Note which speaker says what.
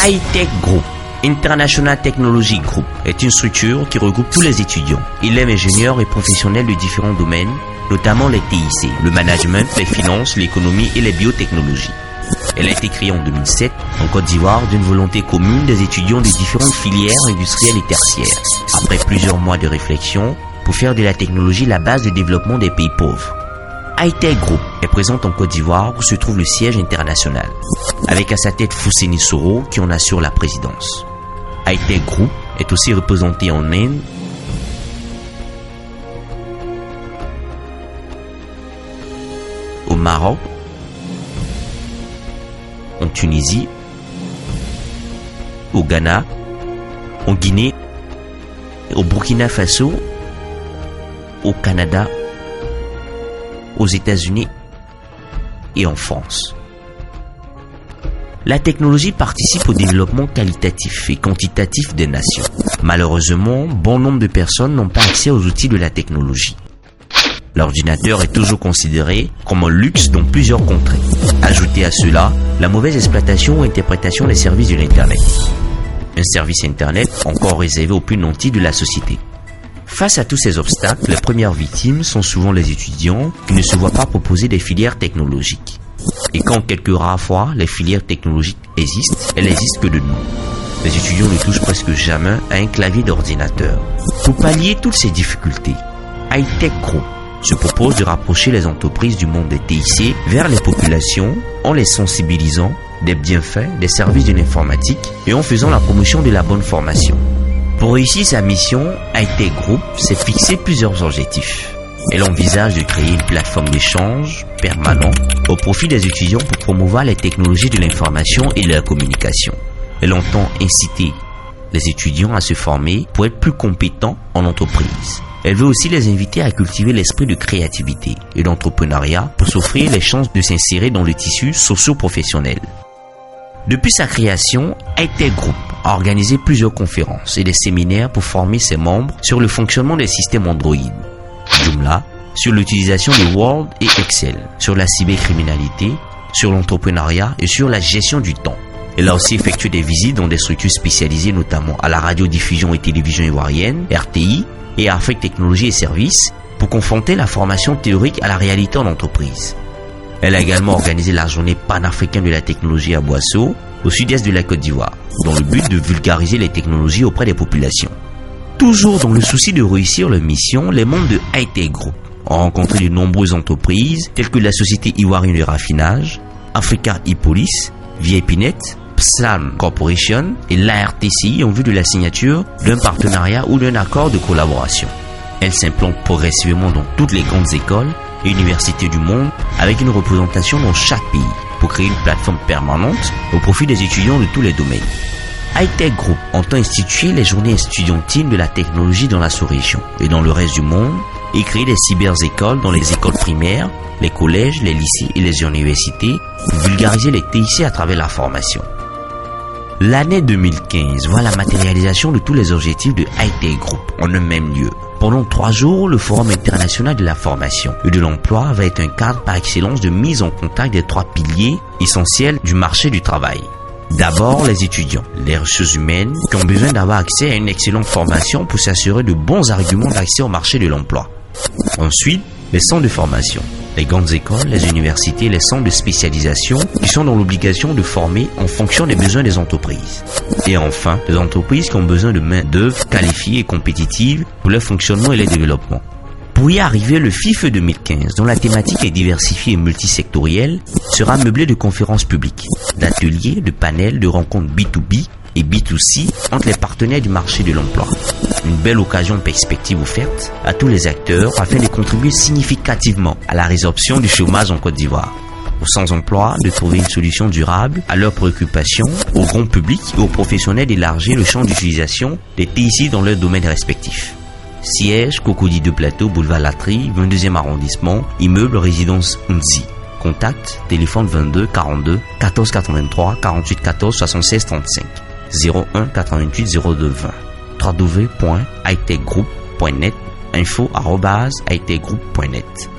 Speaker 1: High-Tech Group, International Technology Group, est une structure qui regroupe tous les étudiants, élèves, ingénieurs et professionnels de différents domaines, notamment les TIC, le management, les finances, l'économie et les biotechnologies. Elle a été créée en 2007 en Côte d'Ivoire d'une volonté commune des étudiants de différentes filières industrielles et tertiaires, après plusieurs mois de réflexion pour faire de la technologie la base de développement des pays pauvres. High-Tech Group est présente en Côte d'Ivoire où se trouve le siège international, avec à sa tête Fousseni Soro qui en assure la présidence. High-Tech Group est aussi représenté en Inde, au Maroc, en Tunisie, au Ghana, en Guinée, au Burkina Faso, au Canada, aux États-Unis et en France. La technologie participe au développement qualitatif et quantitatif des nations. Malheureusement, bon nombre de personnes n'ont pas accès aux outils de la technologie. L'ordinateur est toujours considéré comme un luxe dans plusieurs contrées. Ajoutez à cela la mauvaise exploitation ou interprétation des services de l'Internet. Un service Internet encore réservé aux plus nantis de la société. Face à tous ces obstacles, les premières victimes sont souvent les étudiants qui ne se voient pas proposer des filières technologiques. Et quand quelques rares fois les filières technologiques existent, elles n'existent que de nom. Les étudiants ne touchent presque jamais à un clavier d'ordinateur. Pour pallier toutes ces difficultés, High-Tech Group se propose de rapprocher les entreprises du monde des TIC vers les populations en les sensibilisant des bienfaits des services de l'informatique et en faisant la promotion de la bonne formation. Pour réussir sa mission, High-Tech Group s'est fixé plusieurs objectifs. Elle envisage de créer une plateforme d'échange permanent au profit des étudiants pour promouvoir les technologies de l'information et de la communication. Elle entend inciter les étudiants à se former pour être plus compétents en entreprise. Elle veut aussi les inviter à cultiver l'esprit de créativité et d'entrepreneuriat pour s'offrir les chances de s'insérer dans le tissu socio-professionnel. Depuis sa création, High-Tech Group a organisé plusieurs conférences et des séminaires pour former ses membres sur le fonctionnement des systèmes Android, Joomla, sur l'utilisation de Word et Excel, sur la cybercriminalité, sur l'entrepreneuriat et sur la gestion du temps. Elle a aussi effectué des visites dans des structures spécialisées, notamment à la radiodiffusion et télévision ivoirienne, RTI, et à Afrique Technologie et Services, pour confronter la formation théorique à la réalité en entreprise. Elle a également organisé la journée panafricaine de la technologie à Boisseau, au sud-est de la Côte d'Ivoire, dans le but de vulgariser les technologies auprès des populations. Toujours dans le souci de réussir leur mission, les membres de High-Tech Group ont rencontré de nombreuses entreprises telles que la Société Ivoirienne de Raffinage, Africa e-Police, VIPNet, Psalm Corporation et l'ARTCI en vue de la signature d'un partenariat ou d'un accord de collaboration. Elle s'implante progressivement dans toutes les grandes écoles et universités du monde avec une représentation dans chaque pays pour créer une plateforme permanente au profit des étudiants de tous les domaines. High-Tech Group entend instituer les journées estudiantines de la technologie dans la sous-région et dans le reste du monde et créer des cyber-écoles dans les écoles primaires, les collèges, les lycées et les universités pour vulgariser les TIC à travers la formation. L'année 2015 voit la matérialisation de tous les objectifs de High-Tech Group en un même lieu. Pendant 3 jours, le Forum international de la formation et de l'emploi va être un cadre par excellence de mise en contact des 3 piliers essentiels du marché du travail. D'abord, les étudiants, les ressources humaines qui ont besoin d'avoir accès à une excellente formation pour s'assurer de bons arguments d'accès au marché de l'emploi. Ensuite, les centres de formation, les grandes écoles, les universités, les centres de spécialisation qui sont dans l'obligation de former en fonction des besoins des entreprises. Et enfin, les entreprises qui ont besoin de main-d'œuvre qualifiée et compétitive pour leur fonctionnement et leur développement. Pour y arriver, le FIFE 2015, dont la thématique est diversifiée et multisectorielle, sera meublé de conférences publiques, d'ateliers, de panels, de rencontres B2B et B2C entre les partenaires du marché de l'emploi. Une belle occasion de perspective offerte à tous les acteurs afin de contribuer significativement à la résorption du chômage en Côte d'Ivoire. Aux sans-emploi de trouver une solution durable à leurs préoccupations, au grand public et aux professionnels d'élargir le champ d'utilisation des TIC dans leurs domaines respectifs. Siège, Cocody de Plateau, boulevard Latry, 22e arrondissement, immeuble résidence Unzi. Contact, téléphone 22 42 14 83 48 14 76 35 01 88 02 20 www.hightechgroup.net info@hightechgroup.net